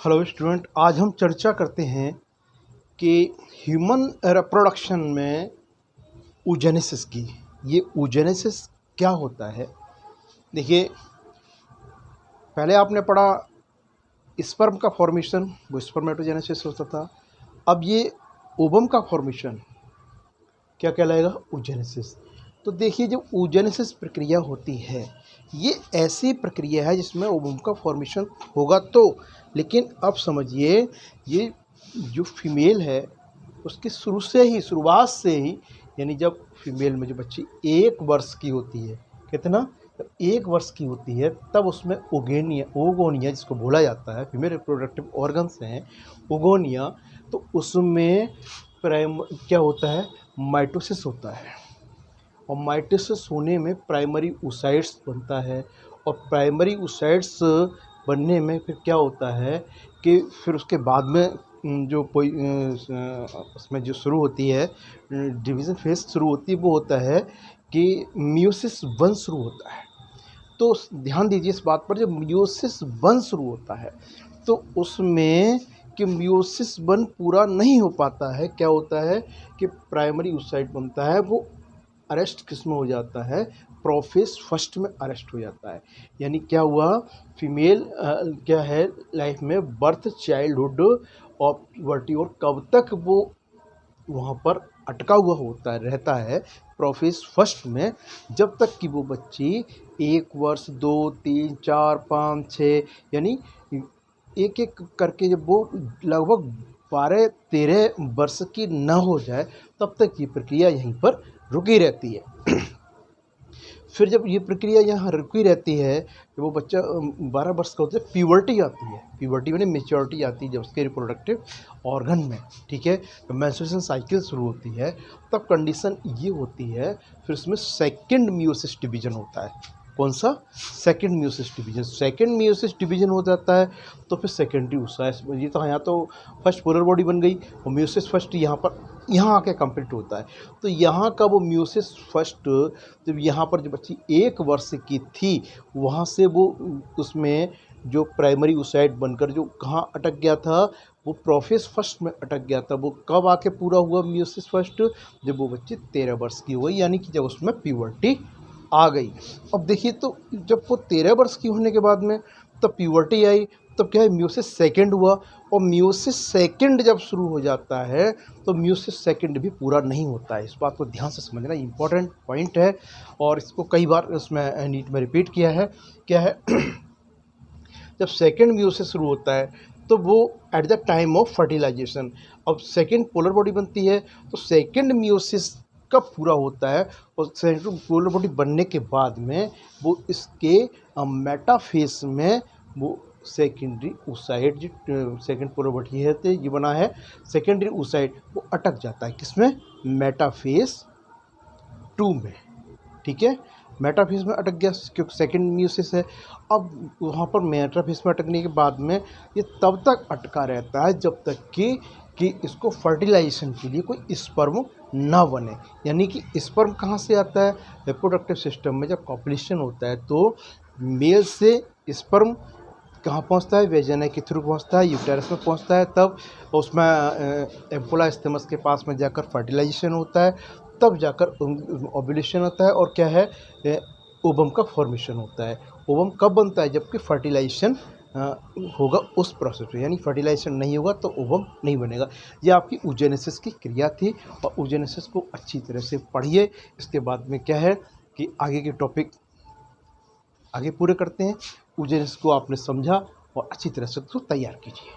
Hello student, आज हम चर्चा करते हैं कि ह्यूमन रिप्रोडक्शन में oogenesis की। ये oogenesis क्या होता है? देखिए, पहले आपने पढ़ा स्पर्म का फॉर्मेशन, वो स्पर्मेटोजेनेसिस होता था। अब ये ओवम का फॉर्मेशन क्या कहलाएगा? oogenesis। तो देखिए, जो oogenesis प्रक्रिया होती है, ये ऐसी प्रक्रिया है जिसमें ओवम का फॉर्मेशन होगा लेकिन अब समझिए, ये जो फीमेल है उसकी शुरुआत से ही, यानी जब फीमेल में जो बच्ची 1 वर्ष की होती है, कितना? जब 1 वर्ष की होती है तब उसमें ओगोनिया जिसको बोला जाता है, फीमेल रिप्रोडक्टिव ऑर्गन्स हैं ओगोनिया, तो उसमें क्या होता है? माइटोसिस होता है। और माइटोसिस होने में प्राइमरी oocytes बनता है, और प्राइमरी oocytes बनने में फिर क्या होता है कि फिर उसके बाद में जो कोई उसमें जो शुरू होती है, डिवीज़न फेज शुरू होती है, वो होता है कि मियोसिस 1 शुरू होता है। तो ध्यान दीजिए इस बात पर, जब मियोसिस 1 शुरू होता है तो उसमें कि मियोसिस 1 पूरा नहीं हो पाता है, क्या होता है कि प्राइमरी oocyte बनता है, वो अरेस्ट किस में हो जाता है? प्रोफेज फर्स्ट में अरेस्ट हो जाता है। यानी क्या हुआ? फीमेल क्या है लाइफ में बर्थ, चाइल्डहुड और पुबर्टी, और कब तक वो वहाँ पर अटका हुआ रहता है प्रोफेज फर्स्ट में, जब तक कि वो बच्ची 1 वर्ष, 2, 3, 4, 5, 6, यानी एक एक करके जब वो लगभग 12-13 वर्ष की न हो जाए तब तक ये प्रक्रिया यहीं पर रुकी रहती है। फिर जब ये प्रक्रिया यहाँ रुकी रहती है, जब वो बच्चा 12 वर्ष का होता है, प्यूबर्टी आती है। प्यूबर्टी यानी मेच्योरिटी आती है जब उसके रिप्रोडक्टिव ऑर्गन में, ठीक है, जब मेंस्ट्रुएशन साइकिल शुरू होती है तब कंडीशन ये होती है। फिर उसमें सेकंड मियोसिस डिवीजन होता है। कौन सा? Second meiosis division. Second meiosis division हो जाता है तो फिर सेकेंडरी oocytes, ये तो यहाँ तो फर्स्ट पोलर बॉडी बन गई, और मियोसिस फर्स्ट यहाँ आके कंप्लीट होता है। तो यहाँ का वो मियोसिस फर्स्ट, जब यहाँ पर जो बच्ची 1 वर्ष की थी, वहाँ से वो उसमें जो प्राइमरी oocyte बनकर जो कहाँ अटक गया था, वो प्रोफेज फर्स्ट में अटक गया था। वो कब आके पूरा हुआ मियोसिस फर्स्ट? जब वो बच्ची 13 वर्ष की हुई, यानी कि जब उसमें प्यूबर्टी आ गई। अब देखिए, तो जब वो 13 वर्ष की होने के बाद में तब प्यूबर्टी आई, तब क्या है? मियोसिस सेकंड हुआ, और मियोसिस सेकंड जब शुरू हो जाता है तो मियोसिस सेकंड भी पूरा नहीं होता है। इस बात को ध्यान से समझना, इंपॉर्टेंट पॉइंट है, और इसको कई बार इसमें नीट में रिपीट किया है। क्या है? जब सेकंड मियोसिस शुरू होता है तो वो at the time of fertilization, अब सेकंड पोलर बॉडी बनती है, तो सेकंड मियोसिस कब पूरा होता है? और सेकंड पोलर बॉडी बनने के बाद में वो इसके मेटाफेज में वो सेकेंडरी oocyte, जो सेकंड पोलर बॉडी है तो ये बना है सेकेंडरी oocyte, वो अटक जाता है किसमें? मेटाफेज 2 में, ठीक है। मेटाफेज में अटक गया क्योंकि सेकंड मियोसिस है। अब वहाँ पर मेटाफेज में अटकने के बाद में ये तब तक अटका रहता है जब तक कि इसको फर्टिलाइजेशन के लिए कोई स्पर्म ना बने। यानी कि स्पर्म कहाँ से आता है? रिप्रोडक्टिव सिस्टम में जब कॉपुलेशन होता है तो मेल से स्पर्म कहाँ पहुँचता है? वेजाइना के थ्रू पहुँचता है, यूटेरस में पहुँचता है, तब उसमें एम्पुला स्टेमस के पास में जाकर फर्टिलाइजेशन होता है, तब जाकर ओव्यूलेशन होता है, और क्या है? ओवम का फॉर्मेशन होता है। ओवम कब बनता है? जबकि फर्टिलाइजेशन होगा उस प्रोसेस में, यानी फर्टिलाइजेशन नहीं होगा तो ओवम नहीं बनेगा। ये आपकी oogenesis की क्रिया थी, और oogenesis को अच्छी तरह से पढ़िए। इसके बाद में क्या है कि आगे के टॉपिक आगे पूरे करते हैं। oogenesis को आपने समझा और अच्छी तरह से उसको तैयार कीजिए।